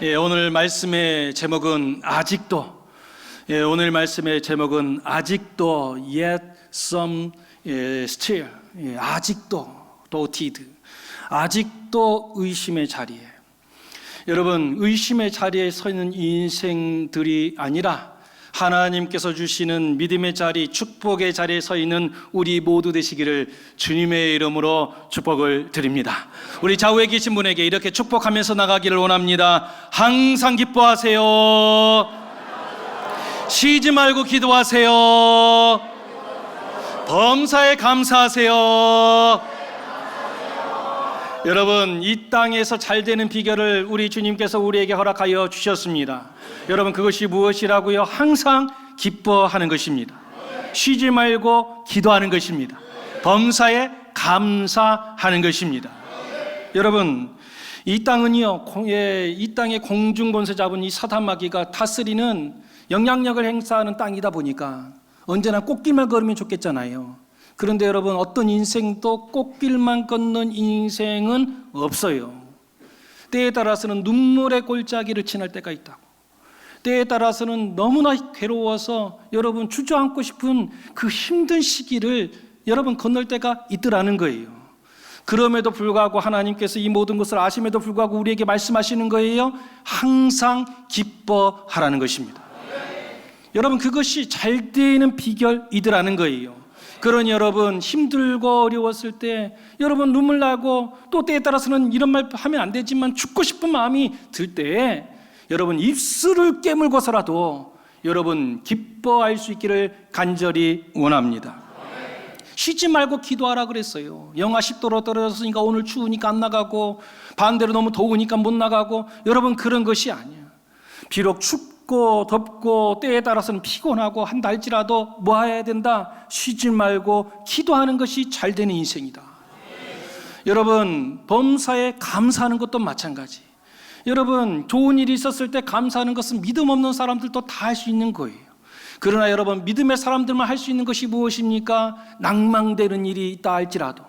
오늘 말씀의 제목은 아직도. 오늘 말씀의 제목은 아직도, yet some still. 아직도, doubted. 아직도 의심의 자리에. 여러분, 의심의 자리에 서 있는 인생들이 아니라 하나님께서 주시는 믿음의 자리, 축복의 자리에 서 있는 우리 모두 되시기를 주님의 이름으로 축복을 드립니다. 우리 좌우에 계신 분에게 이렇게 축복하면서 나가기를 원합니다. 항상 기뻐하세요. 쉬지 말고 기도하세요. 범사에 감사하세요. 여러분, 이 땅에서 잘 되는 비결을 우리 주님께서 우리에게 허락하여 주셨습니다. 여러분, 그것이 무엇이라고요? 항상 기뻐하는 것입니다. 쉬지 말고 기도하는 것입니다. 범사에 감사하는 것입니다. 여러분, 이 땅은요, 이 땅의 공중권세 잡은 이 사단마귀가 다스리는 영향력을 행사하는 땅이다 보니까 언제나 꽃길만 걸으면 좋겠잖아요. 그런데 여러분, 어떤 인생도 꽃길만 걷는 인생은 없어요. 때에 따라서는 눈물의 골짜기를 지날 때가 있다고. 때에 따라서는 너무나 괴로워서 여러분 주저앉고 싶은 그 힘든 시기를 여러분 건널 때가 있더라는 거예요. 그럼에도 불구하고 하나님께서 이 모든 것을 아심에도 불구하고 우리에게 말씀하시는 거예요. 항상 기뻐하라는 것입니다. 여러분, 그것이 잘 되는 비결이더라는 거예요. 그러니 여러분, 힘들고 어려웠을 때 여러분 눈물 나고 또 때에 따라서는 이런 말 하면 안 되지만 죽고 싶은 마음이 들 때에 여러분 입술을 깨물고서라도 여러분 기뻐할 수 있기를 간절히 원합니다. 쉬지 말고 기도하라 그랬어요. 영하 10도로 떨어졌으니까 오늘 추우니까 안 나가고 반대로 너무 더우니까 못 나가고 여러분 그런 것이 아니야. 비록 춥고 덥고 때에 따라서는 피곤하고 한다 할지라도 뭐 해야 된다? 쉬지 말고 기도하는 것이 잘 되는 인생이다. 여러분, 범사에 감사하는 것도 마찬가지. 여러분, 좋은 일이 있었을 때 감사하는 것은 믿음 없는 사람들도 다 할 수 있는 거예요. 그러나 여러분, 믿음의 사람들만 할 수 있는 것이 무엇입니까? 낭망되는 일이 있다 할지라도,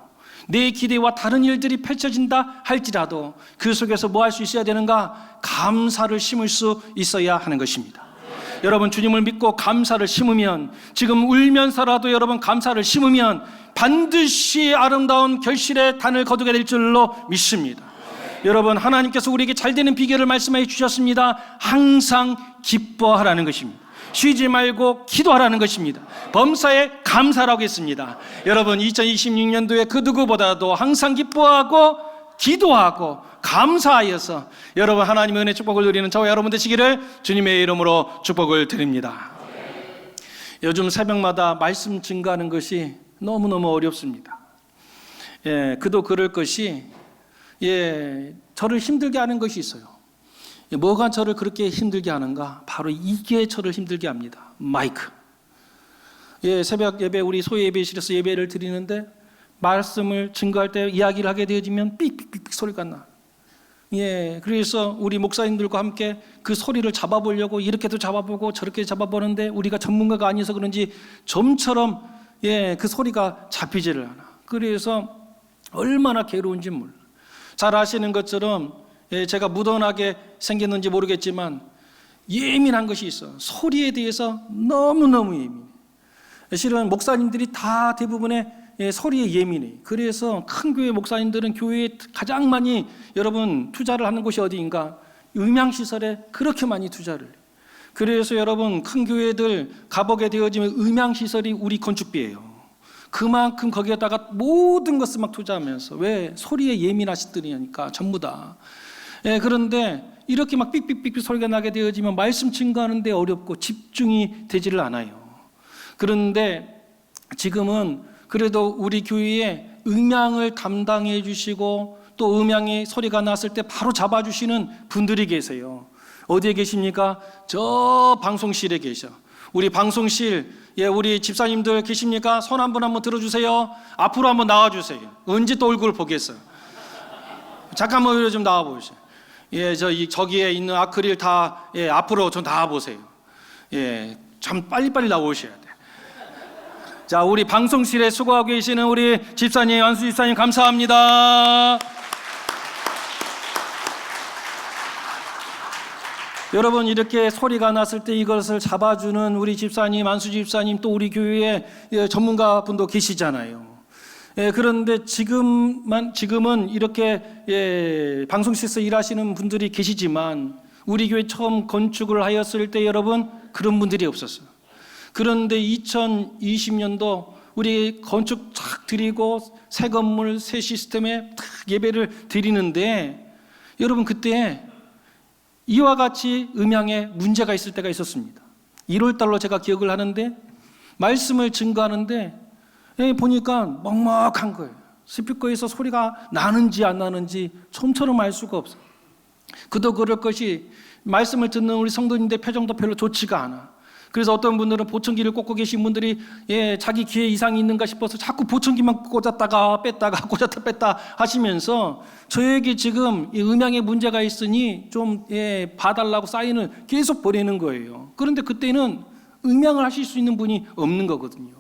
내 기대와 다른 일들이 펼쳐진다 할지라도 그 속에서 뭐 할 수 있어야 되는가? 감사를 심을 수 있어야 하는 것입니다. 여러분, 주님을 믿고 감사를 심으면, 지금 울면서라도 여러분 감사를 심으면 반드시 아름다운 결실의 단을 거두게 될 줄로 믿습니다. 여러분, 하나님께서 우리에게 잘 되는 비결을 말씀해 주셨습니다. 항상 기뻐하라는 것입니다. 쉬지 말고 기도하라는 것입니다. 범사에 감사라고 했습니다. 여러분, 2026년도에 그 누구보다도 항상 기뻐하고 기도하고 감사하여서 여러분 하나님의 은혜 축복을 누리는 저와 여러분 되시기를 주님의 이름으로 축복을 드립니다. 요즘 새벽마다 말씀 증거하는 것이 너무너무 어렵습니다. 그도 그럴 것이 저를 힘들게 하는 것이 있어요. 뭐가 저를 그렇게 힘들게 하는가? 바로 이게 저를 힘들게 합니다. 마이크. 새벽 예배, 우리 소예 예배실에서 예배를 드리는데 말씀을 증거할 때 이야기를 하게 되어지면 삑삑삑 소리가 나. 그래서 우리 목사님들과 함께 그 소리를 잡아보려고 이렇게도 잡아보고 저렇게 잡아보는데 우리가 전문가가 아니어서 그런지 좀처럼 그 소리가 잡히지를 않아. 그래서 얼마나 괴로운지 몰라. 잘 아시는 것처럼 제가 무던하게 생겼는지 모르겠지만 예민한 것이 있어. 소리에 대해서 너무너무 예민해. 실은 목사님들이 다 대부분의 소리에 예민해. 그래서 큰 교회 목사님들은 교회에 가장 많이 여러분 투자를 하는 곳이 어디인가? 음향시설에 그렇게 많이 투자를 해. 그래서 여러분 큰 교회들 가보게 되어지면 음향시설이 우리 건축비예요. 그만큼 거기에다가 모든 것을 막 투자하면서. 왜? 소리에 예민하시더니까 전부 다. 그런데 이렇게 막 삑삑삑 소리가 나게 되어지면 말씀 증거하는데 어렵고 집중이 되지를 않아요. 그런데 지금은 그래도 우리 교회에 음향을 담당해 주시고 또 음향의 소리가 났을 때 바로 잡아주시는 분들이 계세요. 어디에 계십니까? 저 방송실에 계셔. 우리 방송실, 우리 집사님들 계십니까? 손 한번 들어주세요. 앞으로 한번 나와주세요. 언제 또 얼굴을 보겠어요? 잠깐만 좀 나와보세요. 저기에 있는 아크릴 다 앞으로 좀 나와보세요. 참 빨리빨리 나오셔야 돼. 자, 우리 방송실에 수고하고 계시는 우리 집사님, 안수 집사님 감사합니다. 여러분, 이렇게 소리가 났을 때 이것을 잡아주는 우리 집사님, 안수 집사님, 또 우리 교회에 전문가 분도 계시잖아요. 그런데 지금은 이렇게 방송실에서 일하시는 분들이 계시지만 우리 교회 처음 건축을 하였을 때 여러분 그런 분들이 없었어요. 그런데 2020년도 우리 건축 쫙 드리고 새 건물, 새 시스템에 딱 예배를 드리는데 여러분 그때 이와 같이 음향에 문제가 있을 때가 있었습니다. 1월 달로 제가 기억을 하는데 말씀을 증거하는데 보니까 먹먹한 거예요. 스피커에서 소리가 나는지 안 나는지 좀처럼 알 수가 없어요. 그도 그럴 것이 말씀을 듣는 우리 성도님들 표정도 별로 좋지가 않아. 그래서 어떤 분들은 보청기를 꽂고 계신 분들이 자기 귀에 이상이 있는가 싶어서 자꾸 보청기만 꽂았다가 뺐다가 꽂았다 뺐다 하시면서 저에게 지금 음향에 문제가 있으니 좀 봐달라고 사인을 계속 보내는 거예요. 그런데 그때는 음향을 하실 수 있는 분이 없는 거거든요.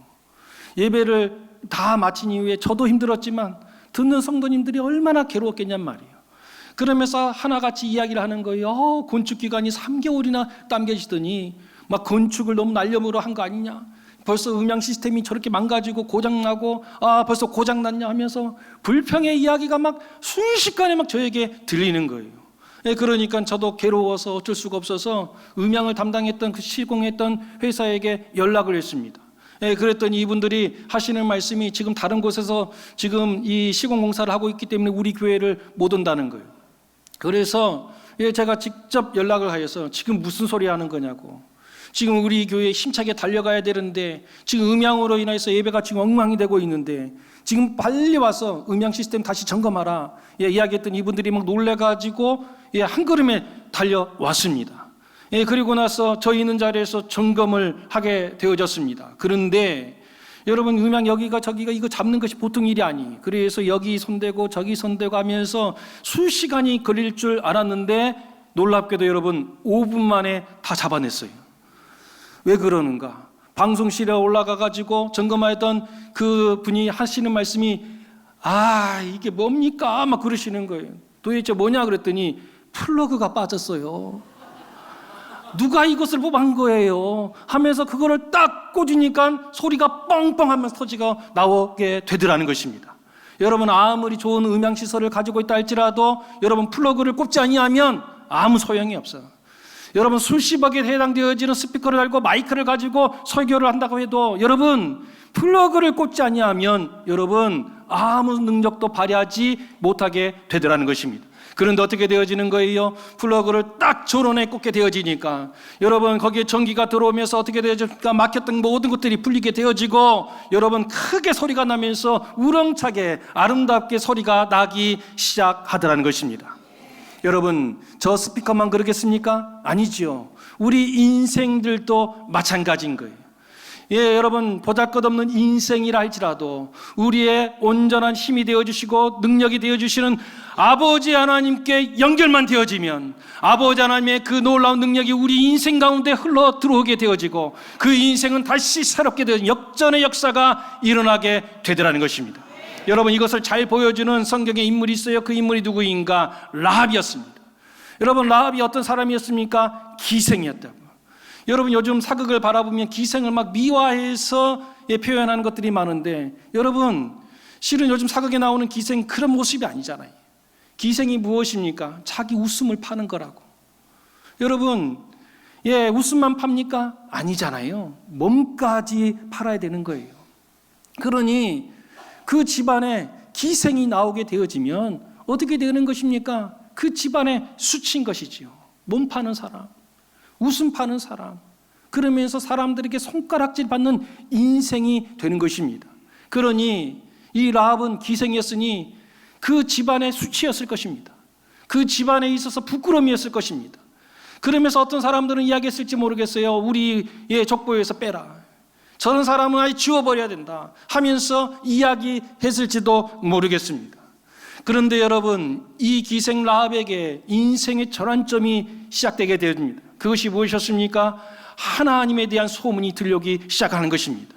예배를 다 마친 이후에 저도 힘들었지만 듣는 성도님들이 얼마나 괴로웠겠냔 말이에요. 그러면서 하나같이 이야기를 하는 거예요. 건축 기간이 3개월이나 당겨지더니 막 건축을 너무 날려먹으러 한 거 아니냐, 벌써 음향 시스템이 저렇게 망가지고 고장나고 벌써 고장났냐 하면서 불평의 이야기가 막 순식간에 막 저에게 들리는 거예요. 그러니까 저도 괴로워서 어쩔 수가 없어서 음향을 담당했던 그 시공했던 회사에게 연락을 했습니다. 그랬더니 이분들이 하시는 말씀이 지금 다른 곳에서 지금 이 시공공사를 하고 있기 때문에 우리 교회를 못 온다는 거예요. 그래서 제가 직접 연락을 하여서 지금 무슨 소리 하는 거냐고, 지금 우리 교회에 힘차게 달려가야 되는데 지금 음향으로 인해서 예배가 지금 엉망이 되고 있는데 지금 빨리 와서 음향 시스템 다시 점검하라 이야기했더니 이분들이 막 놀래가지고 한 걸음에 달려왔습니다. 그리고 나서 저 있는 자리에서 점검을 하게 되어졌습니다. 그런데 여러분, 음향 여기가 저기가 이거 잡는 것이 보통 일이 아니에요. 그래서 여기 손대고 저기 손대고 하면서 수시간이 걸릴 줄 알았는데 놀랍게도 여러분 5분 만에 다 잡아냈어요. 왜 그러는가? 방송실에 올라가가지고 점검하였던 그 분이 하시는 말씀이 이게 뭡니까? 막 그러시는 거예요. 도대체 뭐냐 그랬더니 플러그가 빠졌어요. 누가 이것을 뽑은 거예요 하면서 그거를 딱 꽂으니까 소리가 뻥뻥 하면서 터지가 나오게 되더라는 것입니다. 여러분, 아무리 좋은 음향시설을 가지고 있다 할지라도 여러분 플러그를 꼽지 아니하면 아무 소용이 없어요. 여러분, 수십억에 해당되어지는 스피커를 달고 마이크를 가지고 설교를 한다고 해도 여러분 플러그를 꽂지 아니하면 여러분 아무 능력도 발휘하지 못하게 되더라는 것입니다. 그런데 어떻게 되어지는 거예요? 플러그를 딱 전원에 꽂게 되어지니까 여러분 거기에 전기가 들어오면서 어떻게 되어집니까? 막혔던 모든 것들이 풀리게 되어지고 여러분 크게 소리가 나면서 우렁차게 아름답게 소리가 나기 시작하더라는 것입니다. 여러분, 저 스피커만 그러겠습니까? 아니지요. 우리 인생들도 마찬가지인 거예요. 여러분, 보잘것없는 인생이라 할지라도 우리의 온전한 힘이 되어주시고 능력이 되어주시는 아버지 하나님께 연결만 되어지면 아버지 하나님의 그 놀라운 능력이 우리 인생 가운데 흘러 들어오게 되어지고 그 인생은 다시 새롭게 되어진 역전의 역사가 일어나게 되더라는 것입니다. 여러분, 이것을 잘 보여주는 성경의 인물이 있어요. 그 인물이 누구인가? 라합이었습니다. 여러분, 라합이 어떤 사람이었습니까? 기생이었다고. 여러분, 요즘 사극을 바라보면 기생을 막 미화해서 표현하는 것들이 많은데 여러분, 실은 요즘 사극에 나오는 기생 그런 모습이 아니잖아요. 기생이 무엇입니까? 자기 웃음을 파는 거라고. 여러분, 웃음만 팝니까? 아니잖아요. 몸까지 팔아야 되는 거예요. 그러니 그 집안에 기생이 나오게 되어지면 어떻게 되는 것입니까? 그 집안에 수치인 것이지요. 몸 파는 사람, 웃음 파는 사람, 그러면서 사람들에게 손가락질 받는 인생이 되는 것입니다. 그러니 이 라합은 기생이었으니 그 집안의 수치였을 것입니다. 그 집안에 있어서 부끄러움이었을 것입니다. 그러면서 어떤 사람들은 이야기했을지 모르겠어요. 우리 족보에서 빼라, 저런 사람은 아예 지워버려야 된다 하면서 이야기했을지도 모르겠습니다. 그런데 여러분, 이 기생 라합에게 인생의 전환점이 시작되게 됩니다. 그것이 무엇이었습니까? 하나님에 대한 소문이 들려오기 시작하는 것입니다.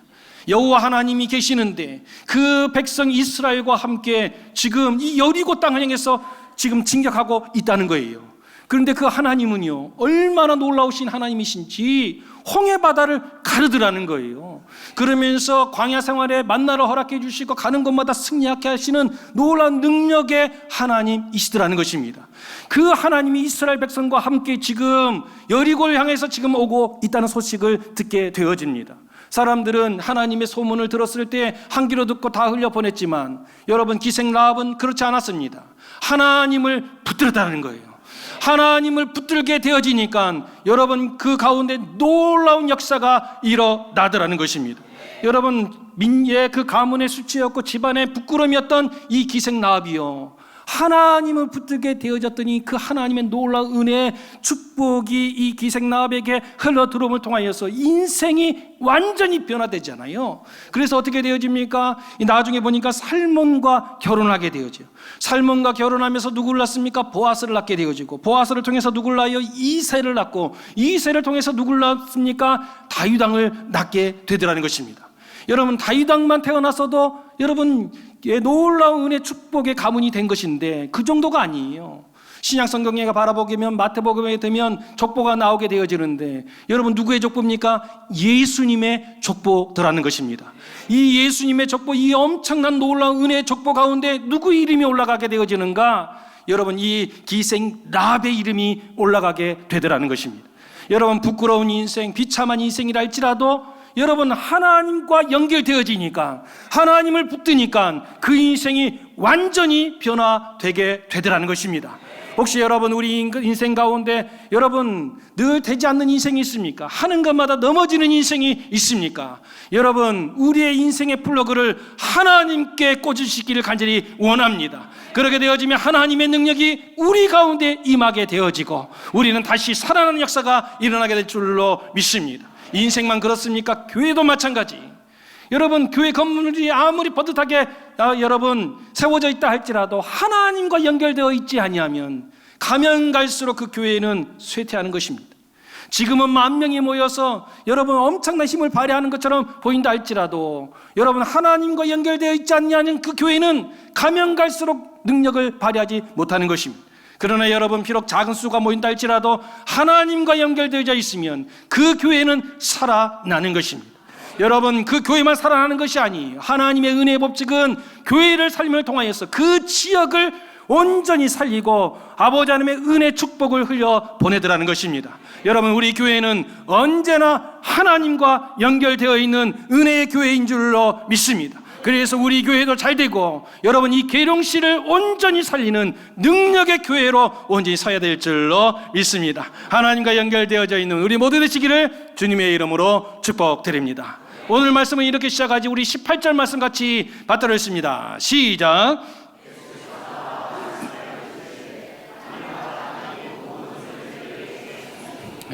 여호와 하나님이 계시는데 그 백성 이스라엘과 함께 지금 이 여리고 땅을 향해서 지금 진격하고 있다는 거예요. 그런데 그 하나님은요, 얼마나 놀라우신 하나님이신지 홍해 바다를 가르더라는 거예요. 그러면서 광야 생활에 만나를 허락해 주시고 가는 곳마다 승리하게 하시는 놀라운 능력의 하나님이시더라는 것입니다. 그 하나님이 이스라엘 백성과 함께 지금 여리고를 향해서 지금 오고 있다는 소식을 듣게 되어집니다. 사람들은 하나님의 소문을 들었을 때 한 귀로 듣고 다 흘려보냈지만 여러분, 기생 라합은 그렇지 않았습니다. 하나님을 붙들었다는 거예요. 하나님을 붙들게 되어지니까 여러분, 그 가운데 놀라운 역사가 일어나더라는 것입니다. 여러분, 민의 그 가문의 수치였고 집안의 부끄러움이었던 이 기생 라합이요, 하나님을 붙들게 되어졌더니 그 하나님의 놀라운 은혜의 축복이 이 기생 라합에게 흘러 들어옴을 통하여서 인생이 완전히 변화되잖아요. 그래서 어떻게 되어집니까? 나중에 보니까 살몬과 결혼하게 되어져요. 살몬과 결혼하면서 누구를 낳습니까? 보아스를 낳게 되어지고, 보아스를 통해서 누구를 낳아요? 이새를 낳고, 이새를 통해서 누구를 낳습니까? 다윗 왕을 낳게 되더라는 것입니다. 여러분, 다윗 왕만 태어났어도 여러분 놀라운 은혜 축복의 가문이 된 것인데 그 정도가 아니에요. 신약 성경에 바라보면 마태복음에 되면 족보가 나오게 되어지는데 여러분, 누구의 족보입니까? 예수님의 족보더라는 것입니다. 이 예수님의 족보, 이 엄청난 놀라운 은혜의 족보 가운데 누구 이름이 올라가게 되어지는가? 여러분, 이 기생 라합의 이름이 올라가게 되더라는 것입니다. 여러분, 부끄러운 인생, 비참한 인생이라 할지라도 여러분, 하나님과 연결되어지니까, 하나님을 붙드니까 그 인생이 완전히 변화되게 되더라는 것입니다. 혹시 여러분, 우리 인생 가운데 여러분 늘 되지 않는 인생이 있습니까? 하는 것마다 넘어지는 인생이 있습니까? 여러분, 우리의 인생의 플러그를 하나님께 꽂으시기를 간절히 원합니다. 그렇게 되어지면 하나님의 능력이 우리 가운데 임하게 되어지고 우리는 다시 살아나는 역사가 일어나게 될 줄로 믿습니다. 인생만 그렇습니까? 교회도 마찬가지. 여러분, 교회 건물이 아무리 버듯하게 여러분 세워져 있다 할지라도 하나님과 연결되어 있지 아니하면 가면 갈수록 그 교회는 쇠퇴하는 것입니다. 지금은 10,000명이 모여서 여러분 엄청난 힘을 발휘하는 것처럼 보인다 할지라도 여러분, 하나님과 연결되어 있지 않냐는 그 교회는 가면 갈수록 능력을 발휘하지 못하는 것입니다. 그러나 여러분, 비록 작은 수가 모인다 할지라도 하나님과 연결되어 있으면 그 교회는 살아나는 것입니다. 여러분, 그 교회만 살아나는 것이 아니에요. 하나님의 은혜의 법칙은 교회를 살림을 통하여서 그 지역을 온전히 살리고 아버지 하나님의 은혜 축복을 흘려 보내더라는 것입니다. 여러분, 우리 교회는 언제나 하나님과 연결되어 있는 은혜의 교회인 줄로 믿습니다. 그래서 우리 교회도 잘 되고 여러분, 이 계룡시를 온전히 살리는 능력의 교회로 온전히 서야 될 줄로 믿습니다. 하나님과 연결되어져 있는 우리 모두 되시기를 주님의 이름으로 축복드립니다. 오늘 말씀은 이렇게 시작하지, 우리 18절 말씀 같이 받들어 있습니다. 시작.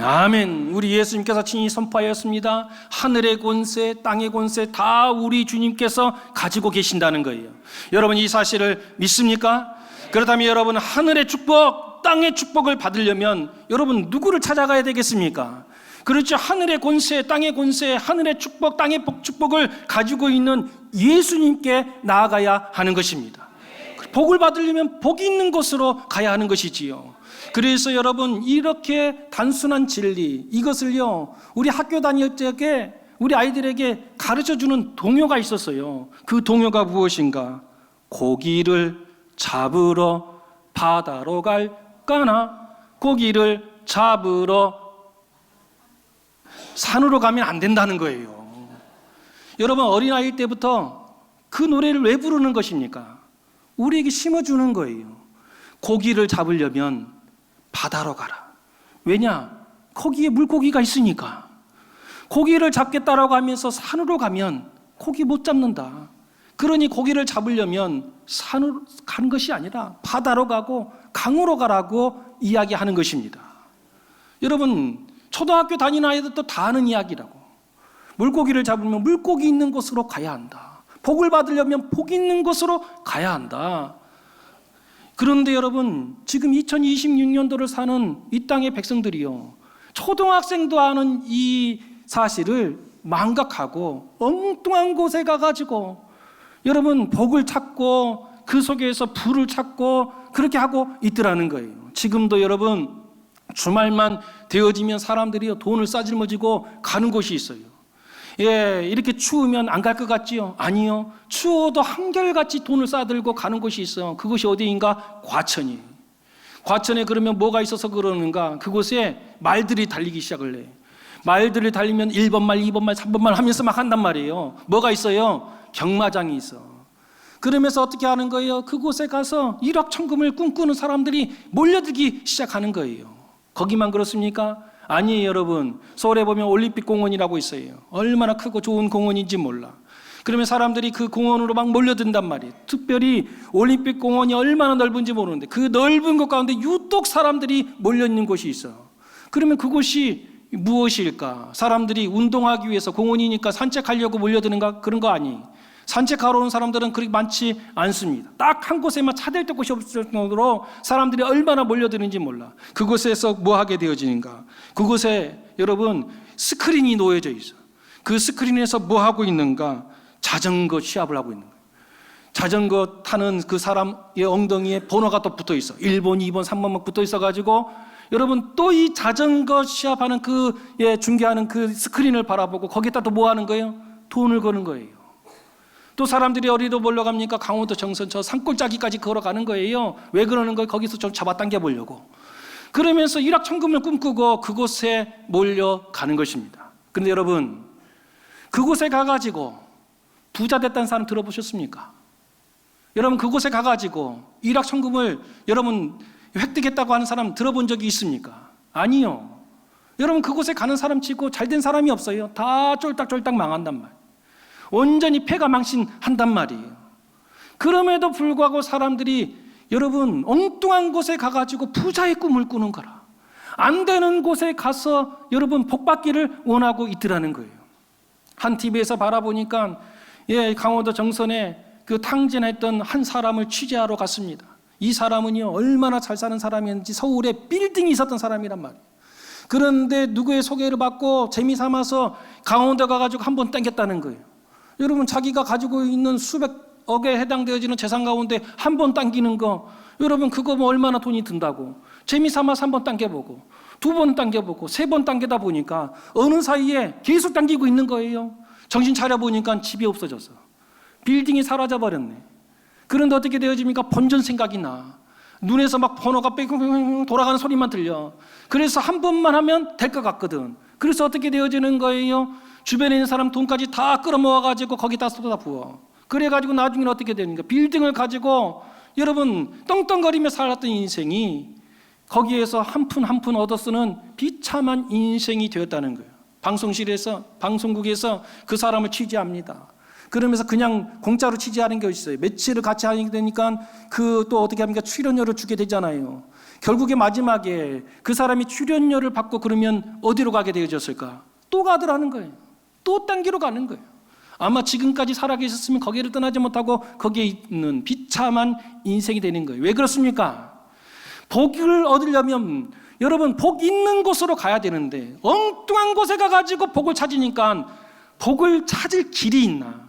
아멘. 우리 예수님께서 친히 선포하였습니다. 하늘의 권세, 땅의 권세 다 우리 주님께서 가지고 계신다는 거예요. 여러분, 이 사실을 믿습니까? 그렇다면 여러분, 하늘의 축복, 땅의 축복을 받으려면 여러분 누구를 찾아가야 되겠습니까? 그렇죠. 하늘의 권세, 땅의 권세, 하늘의 축복, 땅의 축복을 가지고 있는 예수님께 나아가야 하는 것입니다. 복을 받으려면 복이 있는 곳으로 가야 하는 것이지요. 그래서 여러분, 이렇게 단순한 진리, 이것을요 우리 학교 다닐 적에 우리 아이들에게 가르쳐주는 동요가 있었어요. 그 동요가 무엇인가? 고기를 잡으러 바다로 갈까나, 고기를 잡으러 산으로 가면 안 된다는 거예요. 여러분, 어린아이 때부터 그 노래를 왜 부르는 것입니까? 우리에게 심어주는 거예요. 고기를 잡으려면 바다로 가라. 왜냐? 거기에 물고기가 있으니까. 고기를 잡겠다라고 하면서 산으로 가면 고기 못 잡는다. 그러니 고기를 잡으려면 산으로 가는 것이 아니라 바다로 가고 강으로 가라고 이야기하는 것입니다. 여러분, 초등학교 다니는 아이들도 다 아는 이야기라고. 물고기를 잡으면 물고기 있는 곳으로 가야 한다. 복을 받으려면 복 있는 곳으로 가야 한다. 그런데 여러분, 지금 2026년도를 사는 이 땅의 백성들이요, 초등학생도 아는 이 사실을 망각하고 엉뚱한 곳에 가가지고 여러분 복을 찾고 그 속에서 부를 찾고 그렇게 하고 있더라는 거예요. 지금도 여러분 주말만 되어지면 사람들이 돈을 싸질머지고 가는 곳이 있어요. 예, 이렇게 추우면 안 갈 것 같지요? 아니요. 추워도 한결같이 돈을 싸들고 가는 곳이 있어요. 그곳이 어디인가? 과천이에요. 과천에 그러면 뭐가 있어서 그러는가? 그곳에 말들이 달리기 시작을 해요. 말들을 달리면 1번 말, 2번 말, 3번 말 하면서 막 한단 말이에요. 뭐가 있어요? 경마장이 있어. 그러면서 어떻게 하는 거예요? 그곳에 가서 일확천금을 꿈꾸는 사람들이 몰려들기 시작하는 거예요. 거기만 그렇습니까? 아니에요, 여러분. 서울에 보면 올림픽 공원이라고 있어요. 얼마나 크고 좋은 공원인지 몰라. 그러면 사람들이 그 공원으로 막 몰려든단 말이에요. 특별히 올림픽 공원이 얼마나 넓은지 모르는데 그 넓은 곳 가운데 유독 사람들이 몰려있는 곳이 있어. 그러면 그곳이 무엇일까? 사람들이 운동하기 위해서 공원이니까 산책하려고 몰려드는가? 그런 거 아니에요. 산책하러 온 사람들은 그렇게 많지 않습니다. 딱 한 곳에만 차댈 곳이 없을 정도로 사람들이 얼마나 몰려드는지 몰라. 그곳에서 뭐 하게 되어지는가? 그곳에 여러분 스크린이 놓여져 있어. 그 스크린에서 뭐 하고 있는가? 자전거 시합을 하고 있는 거예요. 자전거 타는 그 사람의 엉덩이에 번호가 또 붙어 있어. 1번, 2번, 3번만 붙어 있어 가지고 여러분 또 이 자전거 시합하는 중계하는 그 스크린을 바라보고 거기다 또 뭐 하는 거예요? 돈을 거는 거예요. 또 사람들이 어디로 몰려갑니까? 강원도 정선 저 산골짜기까지 걸어가는 거예요. 왜 그러는 거예요? 거기서 좀 잡아당겨 보려고. 그러면서 일확천금을 꿈꾸고 그곳에 몰려가는 것입니다. 그런데 여러분 그곳에 가가지고 부자 됐다는 사람 들어보셨습니까? 여러분 그곳에 가가지고 일확천금을 여러분 획득했다고 하는 사람 들어본 적이 있습니까? 아니요. 여러분 그곳에 가는 사람 치고 잘된 사람이 없어요. 다 쫄딱쫄딱 망한단 말이에요. 온전히 패가 망신한단 말이에요. 그럼에도 불구하고 사람들이 여러분 엉뚱한 곳에 가가지고 부자의 꿈을 꾸는 거라. 안 되는 곳에 가서 여러분 복받기를 원하고 있더라는 거예요. 한 TV에서 바라보니까 강원도 정선에 그 탕진했던 한 사람을 취재하러 갔습니다. 이 사람은요 얼마나 잘 사는 사람이었는지 서울에 빌딩이 있었던 사람이란 말이에요. 그런데 누구의 소개를 받고 재미삼아서 강원도 가가지고 한 번 땡겼다는 거예요. 여러분 자기가 가지고 있는 수백억에 해당되어지는 재산 가운데 한 번 당기는 거 여러분 그거 뭐 얼마나 돈이 든다고 재미삼아서 한 번 당겨보고 2번 당겨보고 3번 당기다 보니까 어느 사이에 계속 당기고 있는 거예요. 정신 차려보니까 집이 없어졌어. 빌딩이 사라져버렸네. 그런데 어떻게 되어집니까? 본전 생각이 나. 눈에서 막 번호가 뺑뺑뺑 돌아가는 소리만 들려. 그래서 한 번만 하면 될 것 같거든. 그래서 어떻게 되어지는 거예요? 주변에 있는 사람 돈까지 다 끌어모아가지고 거기다 쏟아 부어. 그래가지고 나중에는 어떻게 되는가? 빌딩을 가지고 여러분 떵떵거리며 살았던 인생이 거기에서 한 푼 한 푼 얻어 쓰는 비참한 인생이 되었다는 거예요. 방송국에서 그 사람을 취재합니다. 그러면서 그냥 공짜로 취재하는 게 있어요. 며칠을 같이 하게 되니까 그 또 어떻게 합니까? 출연료를 주게 되잖아요. 결국에 마지막에 그 사람이 출연료를 받고 그러면 어디로 가게 되어졌을까? 또 가더라는 거예요. 또 딴 길로 가는 거예요. 아마 지금까지 살아계셨으면 거기를 떠나지 못하고 거기에 있는 비참한 인생이 되는 거예요. 왜 그렇습니까? 복을 얻으려면 여러분 복 있는 곳으로 가야 되는데 엉뚱한 곳에 가가지고 복을 찾으니까 복을 찾을 길이 있나?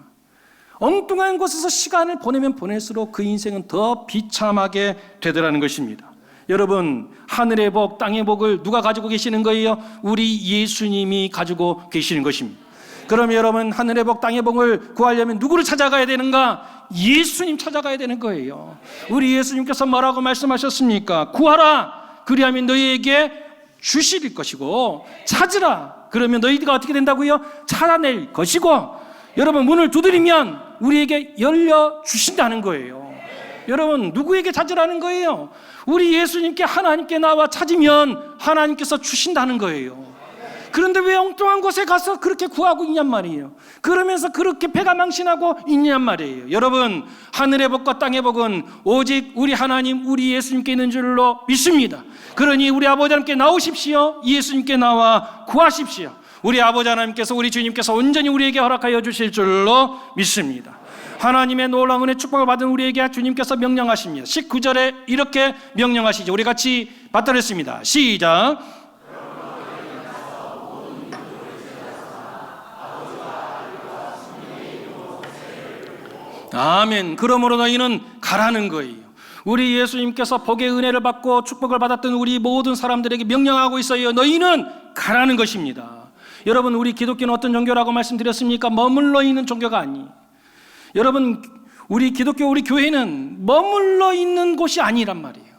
엉뚱한 곳에서 시간을 보내면 보낼수록 그 인생은 더 비참하게 되더라는 것입니다. 여러분 하늘의 복, 땅의 복을 누가 가지고 계시는 거예요? 우리 예수님이 가지고 계시는 것입니다. 그럼 여러분 하늘의 복, 땅의 복을 구하려면 누구를 찾아가야 되는가? 예수님 찾아가야 되는 거예요. 우리 예수님께서 뭐라고 말씀하셨습니까? 구하라 그리하면 너희에게 주실 것이고 찾으라 그러면 너희가 어떻게 된다고요? 찾아낼 것이고 여러분 문을 두드리면 우리에게 열려주신다는 거예요. 여러분 누구에게 찾으라는 거예요? 우리 예수님께 하나님께 나와 찾으면 하나님께서 주신다는 거예요. 그런데 왜 엉뚱한 곳에 가서 그렇게 구하고 있냔 말이에요. 그러면서 그렇게 배가 망신하고 있냔 말이에요. 여러분 하늘의 복과 땅의 복은 오직 우리 하나님 우리 예수님께 있는 줄로 믿습니다. 그러니 우리 아버지 하나님께 나오십시오. 예수님께 나와 구하십시오. 우리 아버지 하나님께서 우리 주님께서 온전히 우리에게 허락하여 주실 줄로 믿습니다. 하나님의 놀라운 은혜 축복을 받은 우리에게 주님께서 명령하십니다. 19절에 이렇게 명령하시죠. 우리 같이 받들었습니다. 시작. 아멘. 그러므로 너희는 가라는 거예요. 우리 예수님께서 복의 은혜를 받고 축복을 받았던 우리 모든 사람들에게 명령하고 있어요. 너희는 가라는 것입니다. 여러분, 우리 기독교는 어떤 종교라고 말씀드렸습니까? 머물러 있는 종교가 아니에요. 여러분, 우리 기독교, 우리 교회는 머물러 있는 곳이 아니란 말이에요.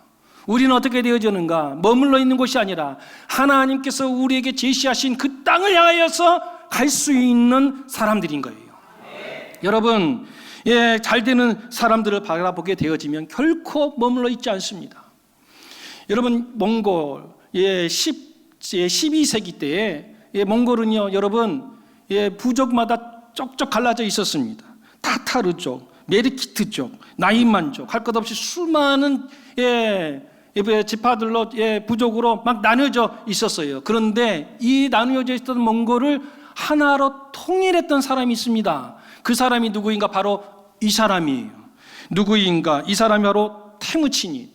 우리는 어떻게 되어지는가? 머물러 있는 곳이 아니라 하나님께서 우리에게 제시하신 그 땅을 향하여서 갈 수 있는 사람들인 거예요. 여러분, 잘 되는 사람들을 바라보게 되어지면 결코 머물러 있지 않습니다. 여러분, 몽골 12세기 때에 몽골은요, 여러분, 부족마다 쪽쪽 갈라져 있었습니다. 타타르족, 메르키트족, 나이만족, 할 것 없이 수많은 지파들로 부족으로 막 나뉘어져 있었어요. 그런데 이 나뉘어져 있었던 몽골을 하나로 통일했던 사람이 있습니다. 그 사람이 누구인가? 바로 이 사람이에요. 누구인가? 이 사람이 바로 테무친.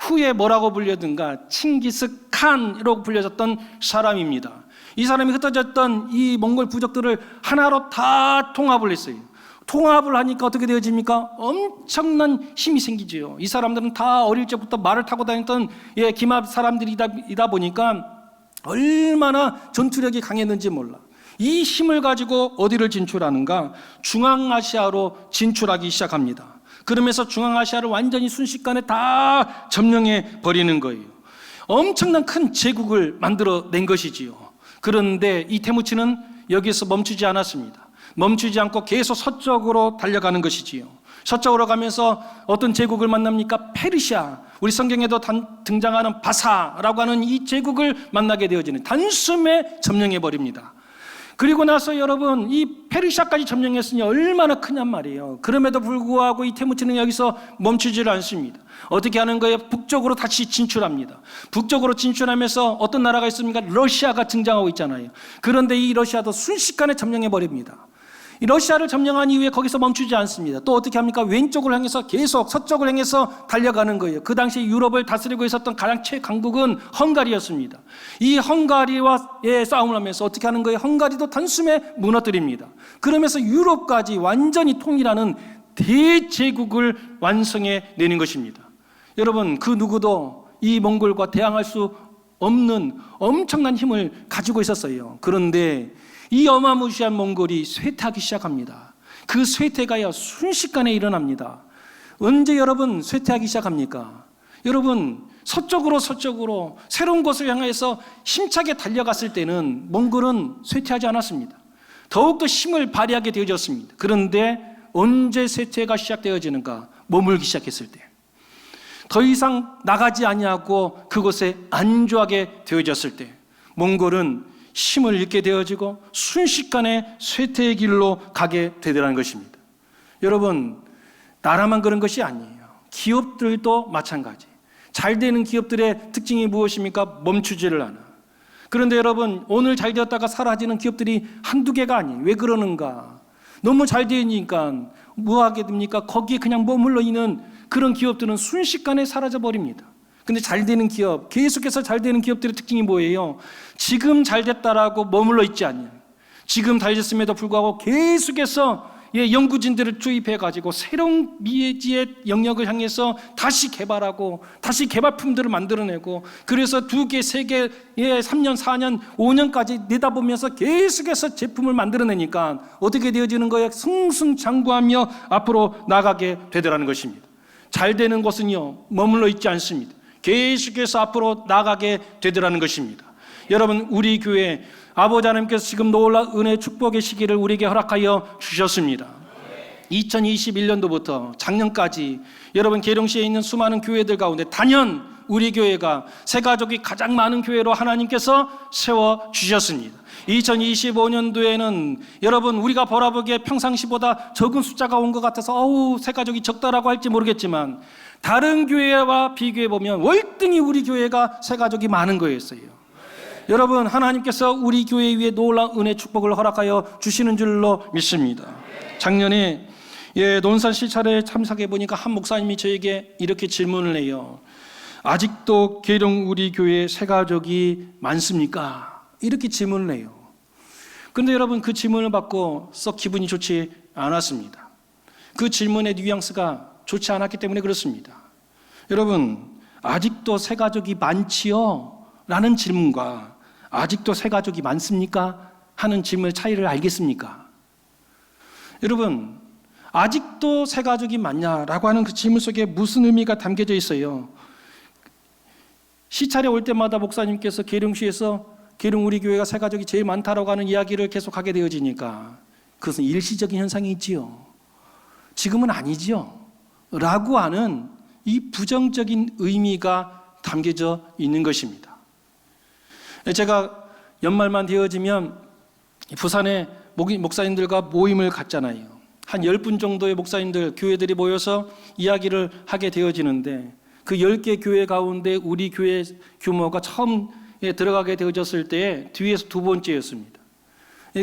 후에 뭐라고 불려든가? 칭기스 칸이라고 불려졌던 사람입니다. 이 사람이 흩어졌던 이 몽골 부족들을 하나로 다 통합을 했어요. 통합을 하니까 어떻게 되어집니까? 엄청난 힘이 생기죠. 이 사람들은 다 어릴 적부터 말을 타고 다녔던 기마 사람들이다 보니까 얼마나 전투력이 강했는지 몰라. 이 힘을 가지고 어디를 진출하는가? 중앙아시아로 진출하기 시작합니다. 그러면서 중앙아시아를 완전히 순식간에 다 점령해 버리는 거예요. 엄청난 큰 제국을 만들어낸 것이지요. 그런데 이 테무치는 여기서 멈추지 않았습니다. 멈추지 않고 계속 서쪽으로 달려가는 것이지요. 서쪽으로 가면서 어떤 제국을 만납니까? 페르시아. 우리 성경에도 등장하는 바사라고 하는 이 제국을 만나게 되어지는, 단숨에 점령해 버립니다. 그리고 나서 여러분, 이 페르시아까지 점령했으니 얼마나 크냔 말이에요. 그럼에도 불구하고 이 테무치는 여기서 멈추지를 않습니다. 어떻게 하는 거예요? 북쪽으로 다시 진출합니다. 북쪽으로 진출하면서 어떤 나라가 있습니까? 러시아가 등장하고 있잖아요. 그런데 이 러시아도 순식간에 점령해 버립니다. 이 러시아를 점령한 이후에 거기서 멈추지 않습니다. 또 어떻게 합니까? 왼쪽을 향해서 계속 서쪽을 향해서 달려가는 거예요. 그 당시 유럽을 다스리고 있었던 가장 최강국은 헝가리였습니다. 이 헝가리와 싸움을 하면서 어떻게 하는 거예요? 헝가리도 단숨에 무너뜨립니다. 그러면서 유럽까지 완전히 통일하는 대제국을 완성해 내는 것입니다. 여러분, 그 누구도 이 몽골과 대항할 수 없는 엄청난 힘을 가지고 있었어요. 그런데 이 어마무시한 몽골이 쇠퇴하기 시작합니다. 그 쇠퇴가 순식간에 일어납니다. 언제 여러분 쇠퇴하기 시작합니까? 여러분, 서쪽으로 새로운 곳을 향해서 힘차게 달려갔을 때는 몽골은 쇠퇴하지 않았습니다. 더욱더 힘을 발휘하게 되어졌습니다. 그런데 언제 쇠퇴가 시작되어지는가? 머물기 시작했을 때, 더 이상 나가지 아니하고 그곳에 안주하게 되어졌을 때 몽골은 힘을 잃게 되어지고 순식간에 쇠퇴의 길로 가게 되더라는 것입니다. 여러분, 나라만 그런 것이 아니에요. 기업들도 마찬가지. 잘 되는 기업들의 특징이 무엇입니까? 멈추지를 않아. 그런데 여러분, 오늘 잘 되었다가 사라지는 기업들이 한두 개가 아니에요. 왜 그러는가? 너무 잘 되니까 뭐 하게 됩니까? 거기에 그냥 머물러 있는 그런 기업들은 순식간에 사라져 버립니다. 근데 잘 되는 기업, 계속해서 잘 되는 기업들의 특징이 뭐예요? 지금 잘 됐다라고 머물러 있지 않아요. 지금 잘 됐음에도 불구하고 계속해서 연구진들을 투입해가지고 새로운 미지의 영역을 향해서 다시 개발하고 다시 개발품들을 만들어내고, 그래서 2개, 3개, 3년, 4년, 5년까지 내다보면서 계속해서 제품을 만들어내니까 어떻게 되어지는 거예요? 승승장구하며 앞으로 나가게 되더라는 것입니다. 잘 되는 곳은요, 머물러 있지 않습니다. 계속해서 앞으로 나가게 되더라는 것입니다. 여러분, 우리 교회 아버지 하나님께서 지금 놀라운 은혜 축복의 시기를 우리에게 허락하여 주셨습니다. 2021년도부터 작년까지 여러분, 계룡시에 있는 수많은 교회들 가운데 단연 우리 교회가 새가족이 가장 많은 교회로 하나님께서 세워주셨습니다. 2025년도에는 여러분, 우리가 바라보기에 평상시보다 적은 숫자가 온 것 같아서 새가족이 적다라고 할지 모르겠지만, 다른 교회와 비교해보면 월등히 우리 교회가 새가족이 많은 거였어요. 여러분, 하나님께서 우리 교회 위에 놀라운 은혜 축복을 허락하여 주시는 줄로 믿습니다. 작년에 논산 시찰에 참석해 보니까 한 목사님이 저에게 이렇게 질문을 해요. 아직도 계룡 우리 교회에 새가족이 많습니까? 이렇게 질문을 해요. 그런데 여러분, 그 질문을 받고 썩 기분이 좋지 않았습니다. 그 질문의 뉘앙스가 좋지 않았기 때문에 그렇습니다. 여러분, 아직도 새 가족이 많지요? 라는 질문과 아직도 새 가족이 많습니까? 하는 질문의 차이를 알겠습니까? 여러분, 아직도 새 가족이 많냐라고 하는 그 질문 속에 무슨 의미가 담겨져 있어요? 시차례 올 때마다 목사님께서 계룡시에서 계룡 우리 교회가 새 가족이 제일 많다라고 하는 이야기를 계속하게 되어지니까 그것은 일시적인 현상이 있지요. 지금은 아니지요. 라고 하는 이 부정적인 의미가 담겨져 있는 것입니다. 제가 연말만 되어지면 부산에 목사님들과 모임을 갖잖아요. 한 10분 정도의 목사님들, 교회들이 모여서 이야기를 하게 되어지는데 그 10개 교회 가운데 우리 교회 규모가 처음에 들어가게 되어졌을 때 뒤에서 두 번째였습니다.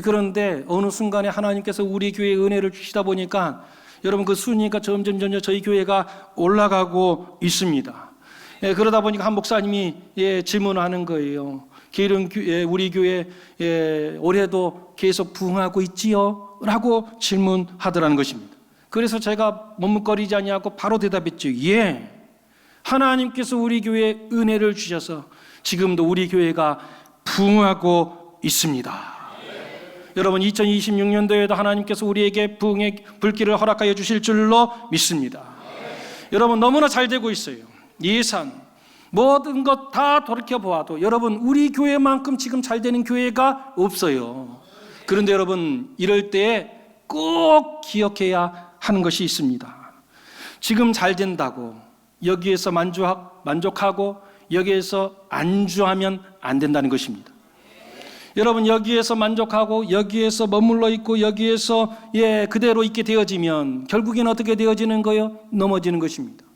그런데 어느 순간에 하나님께서 우리 교회에 은혜를 주시다 보니까 여러분 그 순위가 점점 저희 교회가 올라가고 있습니다. 그러다 보니까 한 목사님이 질문하는 거예요. 계룡 우리 교회 올해도 계속 부흥하고 있지요? 라고 질문하더라는 것입니다. 그래서 제가 머뭇거리지 아니하고 바로 대답했죠. 예, 하나님께서 우리 교회에 은혜를 주셔서 지금도 우리 교회가 부흥하고 있습니다. 여러분 2026년도에도 하나님께서 우리에게 부흥의 불길을 허락하여 주실 줄로 믿습니다. 여러분 너무나 잘 되고 있어요. 예산 모든 것 다 돌이켜보아도 여러분 우리 교회만큼 지금 잘 되는 교회가 없어요. 그런데 여러분 이럴 때 꼭 기억해야 하는 것이 있습니다. 지금 잘 된다고 여기에서 만족하고 여기에서 안주하면 안 된다는 것입니다. 여러분 여기에서 만족하고 여기에서 머물러 있고 여기에서 그대로 있게 되어지면 결국엔 어떻게 되어지는 거예요? 넘어지는 것입니다.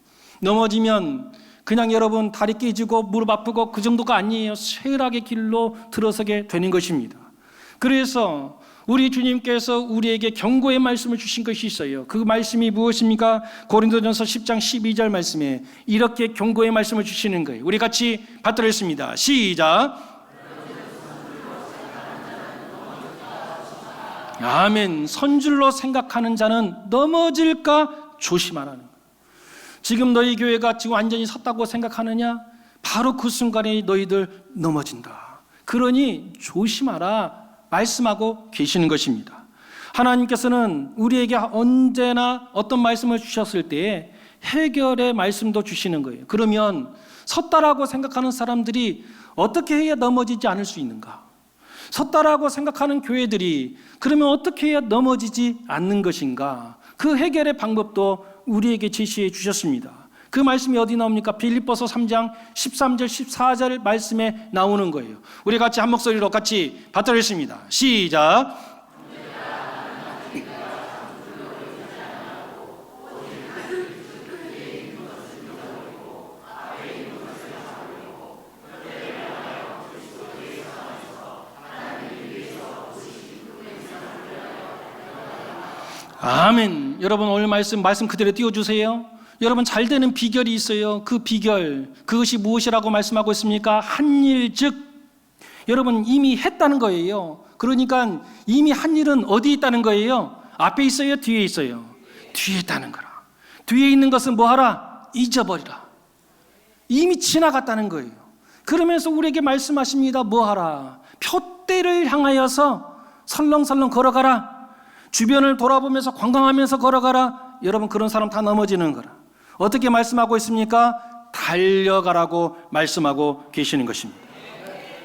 넘어지면 그냥 여러분 다리 깨지고 무릎 아프고 그 정도가 아니에요. 쇠락의 길로 들어서게 되는 것입니다. 그래서 우리 주님께서 우리에게 경고의 말씀을 주신 것이 있어요. 그 말씀이 무엇입니까? 고린도전서 10장 12절 말씀에 이렇게 경고의 말씀을 주시는 거예요. 우리 같이 받들었습니다. 시작. 아멘. 선줄로 생각하는 자는 넘어질까 조심하라는 거예요. 지금 너희 교회가 지금 완전히 섰다고 생각하느냐? 바로 그 순간에 너희들 넘어진다. 그러니 조심하라 말씀하고 계시는 것입니다. 하나님께서는 우리에게 언제나 어떤 말씀을 주셨을 때 해결의 말씀도 주시는 거예요. 그러면 섰다라고 생각하는 사람들이 어떻게 해야 넘어지지 않을 수 있는가? 섰다라고 생각하는 교회들이 그러면 어떻게 해야 넘어지지 않는 것인가? 그 해결의 방법도 우리에게 제시해 주셨습니다. 그 말씀이 어디 나옵니까? 빌립보서 3장 13절 14절 말씀에 나오는 거예요. 우리 같이 한 목소리로 같이 받들겠습니다. 시작. 아멘. 여러분 오늘 말씀 그대로 띄워주세요. 여러분 잘 되는 비결이 있어요. 그 비결 그것이 무엇이라고 말씀하고 있습니까? 한 일 즉 여러분 이미 했다는 거예요. 그러니까 이미 한 일은 어디에 있다는 거예요? 앞에 있어요? 뒤에 있어요? 뒤에 있다는 거라. 뒤에 있는 것은 뭐하라? 잊어버리라. 이미 지나갔다는 거예요. 그러면서 우리에게 말씀하십니다. 뭐하라? 표대를 향하여서 설렁설렁 걸어가라. 주변을 돌아보면서 관광하면서 걸어가라. 여러분 그런 사람 다 넘어지는 거라. 어떻게 말씀하고 있습니까? 달려가라고 말씀하고 계시는 것입니다.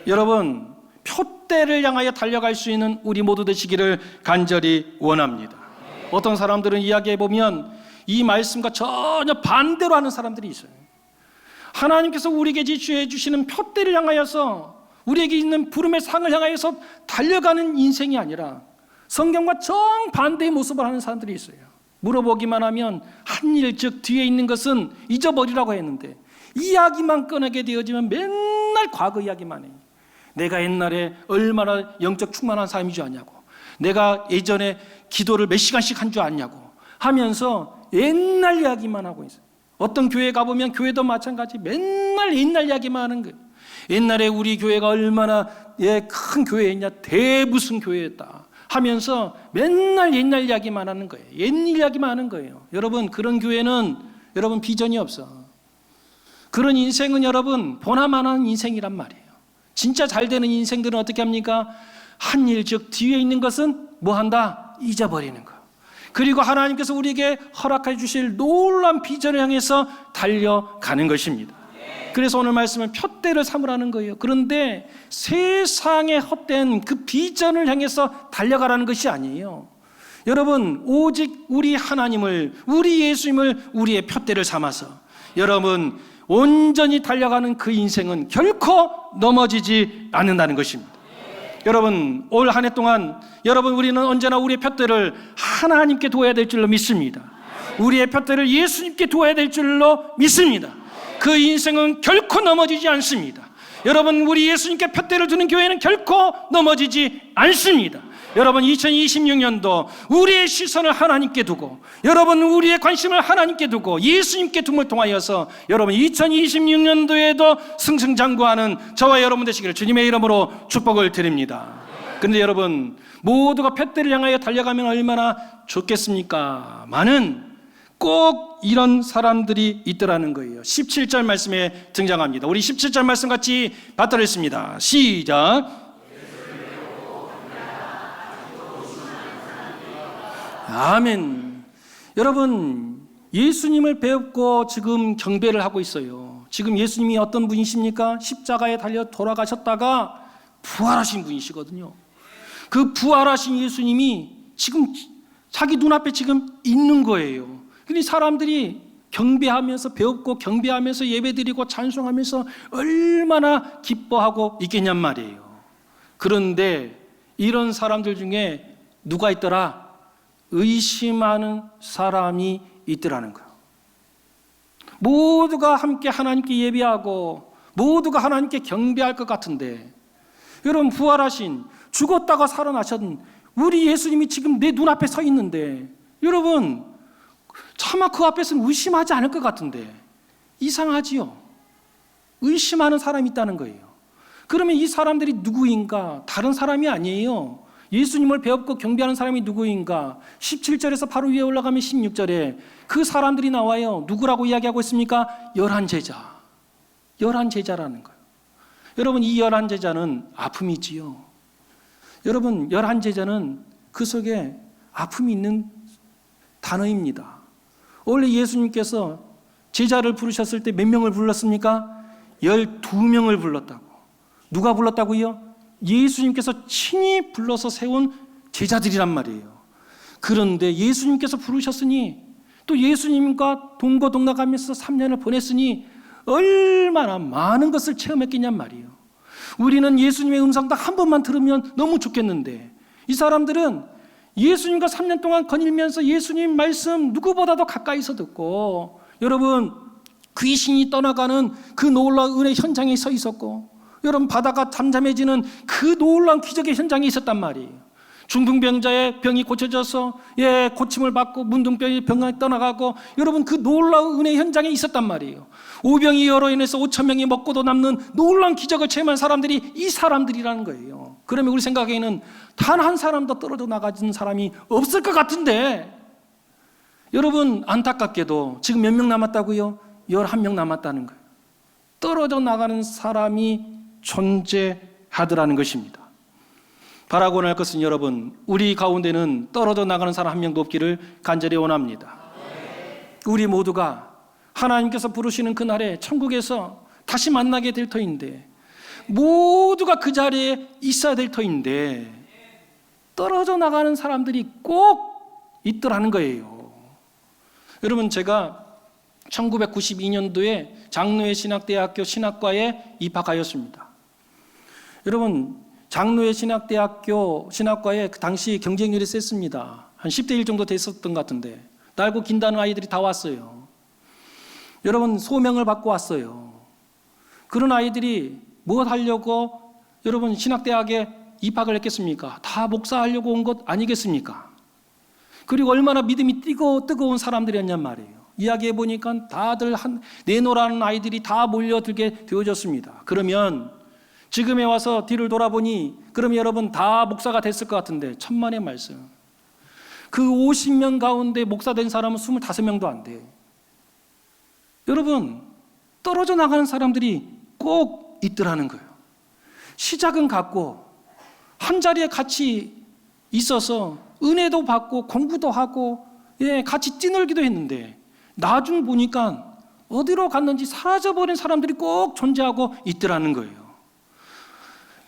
여러분 표대를 향하여 달려갈 수 있는 우리 모두 되시기를 간절히 원합니다. 어떤 사람들은 이야기해보면 이 말씀과 전혀 반대로 하는 사람들이 있어요. 하나님께서 우리에게 지시해 주시는 표대를 향하여서 우리에게 있는 부름의 상을 향하여서 달려가는 인생이 아니라 성경과 정반대의 모습을 하는 사람들이 있어요. 물어보기만 하면 한 일 즉 뒤에 있는 것은 잊어버리라고 했는데 이야기만 꺼내게 되어지면 맨날 과거 이야기만 해요. 내가 옛날에 얼마나 영적 충만한 사람인 줄 아냐고, 내가 예전에 기도를 몇 시간씩 한 줄 아냐고 하면서 옛날 이야기만 하고 있어요. 어떤 교회 가보면 교회도 마찬가지 맨날 옛날 이야기만 하는 거예요. 옛날에 우리 교회가 얼마나 큰 교회였냐, 대무슨 교회였다 하면서 맨날 옛날 이야기만 하는 거예요. 옛 이야기만 하는 거예요. 여러분, 그런 교회는 여러분 비전이 없어. 그런 인생은 여러분 보나마나 하는 인생이란 말이에요. 진짜 잘 되는 인생들은 어떻게 합니까? 한 일, 즉 뒤에 있는 것은 뭐 한다? 잊어버리는 거. 그리고 하나님께서 우리에게 허락해 주실 놀라운 비전을 향해서 달려가는 것입니다. 그래서 오늘 말씀은 푯대를 삼으라는 거예요. 그런데 세상에 헛된 그 비전을 향해서 달려가라는 것이 아니에요. 여러분, 오직 우리 하나님을, 우리 예수님을 우리의 푯대를 삼아서 여러분 온전히 달려가는 그 인생은 결코 넘어지지 않는다는 것입니다. 여러분, 올 한 해 동안 여러분 우리는 언제나 우리의 푯대를 하나님께 두어야 될 줄로 믿습니다. 우리의 푯대를 예수님께 두어야 될 줄로 믿습니다. 그 인생은 결코 넘어지지 않습니다. 여러분, 우리 예수님께 푯대를 두는 교회는 결코 넘어지지 않습니다. 여러분, 2026년도 우리의 시선을 하나님께 두고 여러분 우리의 관심을 하나님께 두고 예수님께 둠을 통하여서 여러분 2026년도에도 승승장구하는 저와 여러분 되시기를 주님의 이름으로 축복을 드립니다. 그런데 여러분, 모두가 푯대를 향하여 달려가면 얼마나 좋겠습니까? 많은 꼭 이런 사람들이 있더라는 거예요. 17절 말씀에 등장합니다. 우리 17절 말씀 같이 받들었습니다. 시작. 아멘. 여러분, 예수님을 배웠고 지금 경배를 하고 있어요. 지금 예수님이 어떤 분이십니까? 십자가에 달려 돌아가셨다가 부활하신 분이시거든요. 그 부활하신 예수님이 지금 자기 눈앞에 지금 있는 거예요. 근데 사람들이 경배하면서 배웠고 경배하면서 예배드리고 찬송하면서 얼마나 기뻐하고 있겠냔 말이에요. 그런데 이런 사람들 중에 누가 있더라? 의심하는 사람이 있더라는 거예요. 모두가 함께 하나님께 예배하고 모두가 하나님께 경배할 것 같은데, 여러분, 부활하신, 죽었다가 살아나셨던 우리 예수님이 지금 내 눈앞에 서 있는데 여러분 차마 그 앞에서는 의심하지 않을 것 같은데 이상하지요. 의심하는 사람이 있다는 거예요. 그러면 이 사람들이 누구인가? 다른 사람이 아니에요. 예수님을 배웠고 경배하는 사람이 누구인가? 17절에서 바로 위에 올라가면 16절에 그 사람들이 나와요. 누구라고 이야기하고 있습니까? 11제자. 11제자라는 거예요. 여러분, 이 11제자는 아픔이지요. 여러분, 11제자는 그 속에 아픔이 있는 단어입니다. 원래 예수님께서 제자를 부르셨을 때 몇 명을 불렀습니까? 12명을 불렀다고. 누가 불렀다고요? 예수님께서 친히 불러서 세운 제자들이란 말이에요. 그런데 예수님께서 부르셨으니 또 예수님과 동거동락하면서 3년을 보냈으니 얼마나 많은 것을 체험했겠냔 말이에요. 우리는 예수님의 음성 딱 한 번만 들으면 너무 좋겠는데 이 사람들은 예수님과 3년 동안 거닐면서 예수님 말씀 누구보다도 가까이서 듣고, 여러분, 귀신이 떠나가는 그 놀라운 은혜 현장에 서 있었고, 여러분, 바다가 잠잠해지는 그 놀라운 기적의 현장에 있었단 말이에요. 중풍병자의 병이 고쳐져서 고침을 받고 문둥병이 병이 떠나가고, 여러분, 그 놀라운 은혜 현장에 있었단 말이에요. 오병이어로 인해서 5,000명이 먹고도 남는 놀라운 기적을 체험한 사람들이 이 사람들이라는 거예요. 그러면 우리 생각에는 단 한 사람도 떨어져 나가는 사람이 없을 것 같은데, 여러분, 안타깝게도 지금 몇 명 남았다고요? 11명 남았다는 거예요. 떨어져 나가는 사람이 존재하더라는 것입니다. 바라고 할 것은 여러분, 우리 가운데는 떨어져 나가는 사람 한 명도 없기를 간절히 원합니다. 우리 모두가 하나님께서 부르시는 그날에 천국에서 다시 만나게 될 터인데, 모두가 그 자리에 있어야 될 터인데 떨어져 나가는 사람들이 꼭 있더라는 거예요. 여러분, 제가 1992년도에 장로회 신학대학교 신학과에 입학하였습니다. 여러분, 장로회 신학대학교 신학과에 그 당시 경쟁률이 셌습니다. 한 10대 1 정도 됐었던 것 같은데 날고 긴다는 아이들이 다 왔어요. 여러분, 소명을 받고 왔어요. 그런 아이들이 뭐 하려고 여러분 신학대학에 입학을 했겠습니까? 다 목사하려고 온 것 아니겠습니까? 그리고 얼마나 믿음이 뜨거운 사람들이었냔 말이에요. 이야기해 보니까 다들 내노라는 아이들이 다 몰려들게 되어졌습니다. 그러면 지금에 와서 뒤를 돌아보니 그럼 여러분 다 목사가 됐을 것 같은데 천만의 말씀. 그 50명 가운데 목사 된 사람은 25명도 안 돼. 여러분 떨어져 나가는 사람들이 꼭 있더라는 거예요. 시작은 같고 한 자리에 같이 있어서 은혜도 받고 공부도 하고 같이 뛰놀기도 했는데 나중 보니까 어디로 갔는지 사라져버린 사람들이 꼭 존재하고 있더라는 거예요.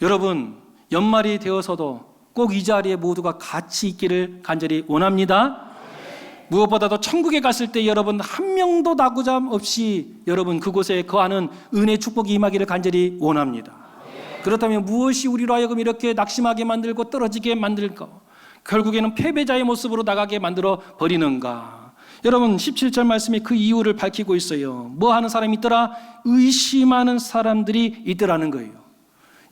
여러분 연말이 되어서도 꼭 이 자리에 모두가 같이 있기를 간절히 원합니다. 무엇보다도 천국에 갔을 때 여러분 한 명도 나구잠 없이 여러분 그곳에 거하는 은혜 축복이 임하기를 간절히 원합니다. 그렇다면 무엇이 우리로 하여금 이렇게 낙심하게 만들고 떨어지게 만들고 결국에는 패배자의 모습으로 나가게 만들어 버리는가? 여러분 17절 말씀에 그 이유를 밝히고 있어요. 뭐 하는 사람이 있더라? 의심하는 사람들이 있더라는 거예요.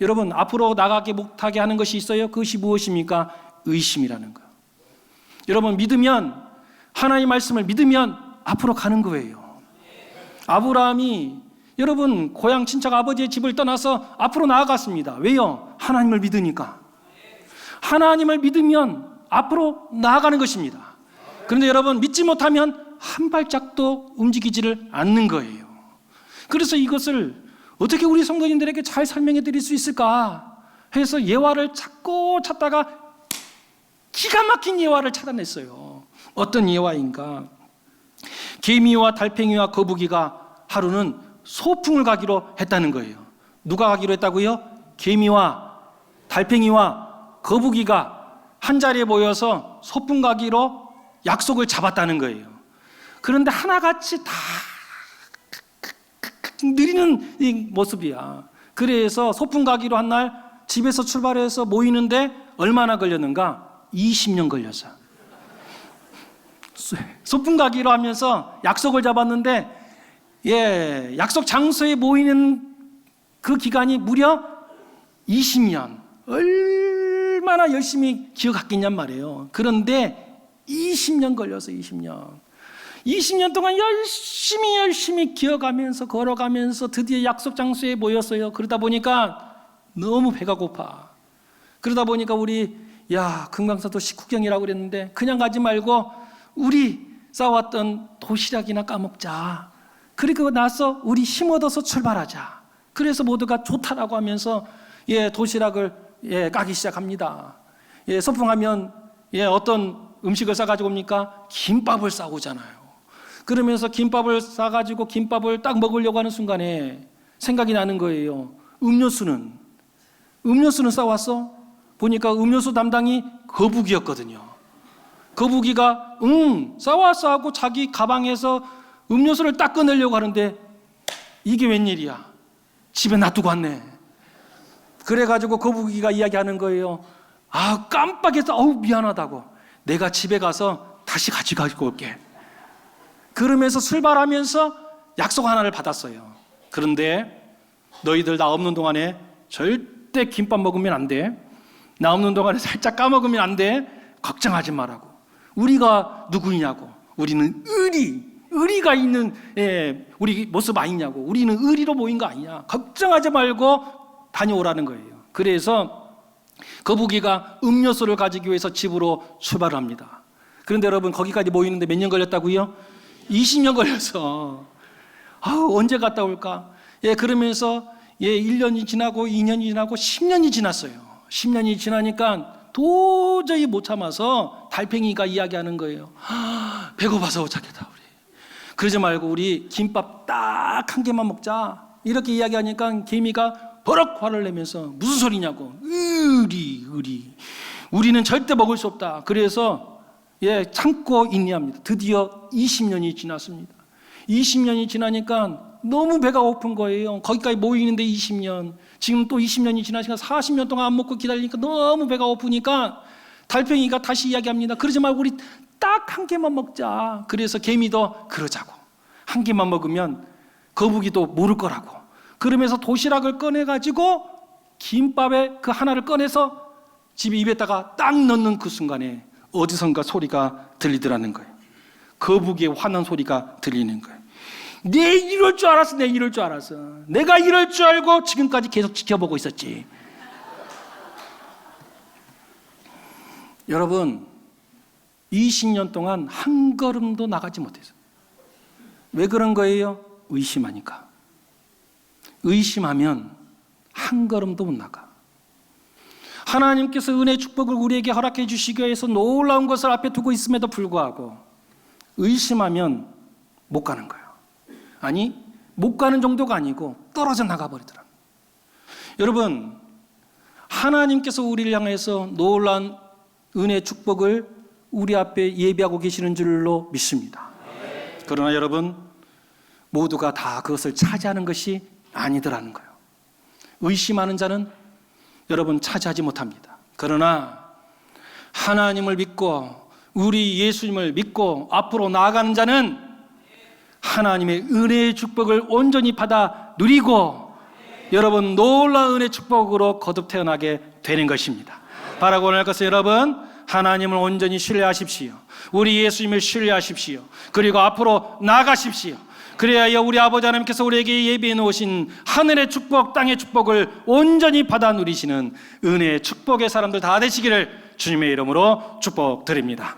여러분 앞으로 나가게 못하게 하는 것이 있어요. 그것이 무엇입니까? 의심이라는 거. 여러분 믿으면 하나님의 말씀을 믿으면 앞으로 가는 거예요. 아브라함이 여러분 고향 친척 아버지의 집을 떠나서 앞으로 나아갔습니다. 왜요? 하나님을 믿으니까. 하나님을 믿으면 앞으로 나아가는 것입니다. 그런데 여러분 믿지 못하면 한 발짝도 움직이지를 않는 거예요. 그래서 이것을 어떻게 우리 성도님들에게 잘 설명해 드릴 수 있을까 해서 예화를 찾다가 기가 막힌 예화를 찾아냈어요. 어떤 예화인가? 개미와 달팽이와 거북이가 하루는 소풍을 가기로 했다는 거예요. 누가 가기로 했다고요? 개미와 달팽이와 거북이가 한 자리에 모여서 소풍 가기로 약속을 잡았다는 거예요. 그런데 하나같이 다 느리는 이 모습이야. 그래서 소풍 가기로 한 날 집에서 출발해서 모이는데 얼마나 걸렸는가? 20년 걸렸어. 소풍 가기로 하면서 약속을 잡았는데 약속 장소에 모이는 그 기간이 무려 20년. 얼마나 열심히 기억했겠냔 말이에요. 그런데 20년 걸려서 20년 동안 열심히 기어가면서 걸어가면서 드디어 약속 장소에 모였어요. 그러다 보니까 너무 배가 고파. 그러다 보니까 우리 금강산도 식후경이라고 그랬는데 그냥 가지 말고 우리 싸웠던 도시락이나 까먹자. 그리고 나서 우리 힘 얻어서 출발하자. 그래서 모두가 좋다라고 하면서 도시락을 까기 시작합니다. 소풍하면 어떤 음식을 싸가지고 옵니까? 김밥을 싸오잖아요. 그러면서 김밥을 싸가지고 김밥을 딱 먹으려고 하는 순간에 생각이 나는 거예요. 음료수는 싸왔어? 보니까 음료수 담당이 거북이였거든요. 거북이가 싸왔어 하고 자기 가방에서 음료수를 딱 꺼내려고 하는데 이게 웬일이야? 집에 놔두고 왔네. 그래가지고 거북이가 이야기하는 거예요. 깜빡해서 미안하다고. 내가 집에 가서 다시 가지고 올게. 그러면서 출발하면서 약속 하나를 받았어요. 그런데 너희들 나 없는 동안에 절대 김밥 먹으면 안 돼. 나 없는 동안에 살짝 까먹으면 안 돼. 걱정하지 말라고. 우리가 누구냐고. 우리는 의리가 있는 우리 모습 아니냐고. 우리는 의리로 모인 거 아니냐. 걱정하지 말고 다녀오라는 거예요. 그래서 거북이가 음료수를 가지기 위해서 집으로 출발을 합니다. 그런데 여러분 거기까지 모이는데 몇 년 걸렸다고요? 20년 걸려서 언제 갔다 올까? 그러면서 1년이 지나고 2년이 지나고 10년이 지났어요. 10년이 지나니까 도저히 못 참아서 달팽이가 이야기하는 거예요. 배고파서 못 찾겠다 우리. 그러지 말고 우리 김밥 딱 한 개만 먹자. 이렇게 이야기하니까 개미가 버럭 화를 내면서 무슨 소리냐고. 의리. 우리는 절대 먹을 수 없다. 그래서 참고 인내합니다. 드디어 20년이 지났습니다. 20년이 지나니까 너무 배가 고픈 거예요. 거기까지 모이는데 20년. 지금 또 20년이 지나니까 40년 동안 안 먹고 기다리니까 너무 배가 고프니까 달팽이가 다시 이야기합니다. 그러지 말고 우리 딱 한 개만 먹자. 그래서 개미도 그러자고. 한 개만 먹으면 거북이도 모를 거라고. 그러면서 도시락을 꺼내가지고 김밥에 그 하나를 꺼내서 집 입에다가 딱 넣는 그 순간에 어디선가 소리가 들리더라는 거예요. 거북이의 화난 소리가 들리는 거예요. 내 이럴 줄 알았어. 내 이럴 줄 알았어. 내가 이럴 줄 알고 지금까지 계속 지켜보고 있었지. 여러분, 20년 동안 한 걸음도 나가지 못했어요. 왜 그런 거예요? 의심하니까. 의심하면 한 걸음도 못 나가. 하나님께서 은혜의 축복을 우리에게 허락해 주시기 위해서 놀라운 것을 앞에 두고 있음에도 불구하고 의심하면 못 가는 거예요. 아니, 못 가는 정도가 아니고 떨어져 나가버리더라. 여러분, 하나님께서 우리를 향해서 놀라운 은혜의 축복을 우리 앞에 예비하고 계시는 줄로 믿습니다. 그러나 여러분, 모두가 다 그것을 차지하는 것이 아니더라는 거예요. 의심하는 자는 여러분 차지하지 못합니다. 그러나 하나님을 믿고 우리 예수님을 믿고 앞으로 나아가는 자는 하나님의 은혜의 축복을 온전히 받아 누리고 여러분 놀라운 은혜의 축복으로 거듭 태어나게 되는 것입니다. 바라고 원할 것은 여러분, 하나님을 온전히 신뢰하십시오. 우리 예수님을 신뢰하십시오. 그리고 앞으로 나아가십시오. 그래야 우리 아버지 하나님께서 우리에게 예비해 놓으신 하늘의 축복, 땅의 축복을 온전히 받아 누리시는 은혜의 축복의 사람들 다 되시기를 주님의 이름으로 축복드립니다.